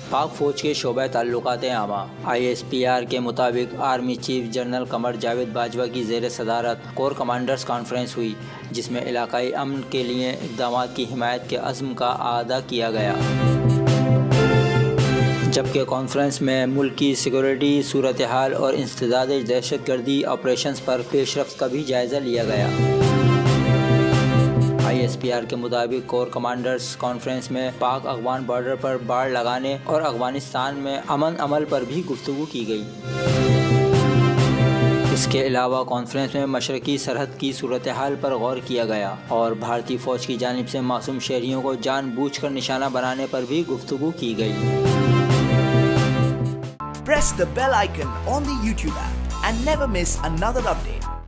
پاک فوج کے شعبہ تعلقات عامہ ISPR کے مطابق army chief general Qamar Javed Bajwa کی زیر صدارت کور کمانڈرز کانفرنس ہوئی، جس میں علاقائی امن کے لیے اقدامات کی حمایت کے عزم کا اعادہ کیا گیا، جبکہ کانفرنس میں ملک کی سیکورٹی صورتحال اور انسداد دہشت گردی آپریشنز پر پیش رفت کا بھی جائزہ لیا گیا۔ ISPR کے مطابق کور کمانڈرز کانفرنس میں پاک افغان بارڈر پر باڑ لگانے اور افغانستان میں امن عمل پر بھی گفتگو کی گئی۔ اس کے علاوہ کانفرنس میں مشرقی سرحد کی صورتحال پر غور کیا گیا اور بھارتی فوج کی جانب سے معصوم شہریوں کو جان بوجھ کر نشانہ بنانے پر بھی گفتگو کی گئی۔ Press the bell icon on the YouTube app and never miss another update.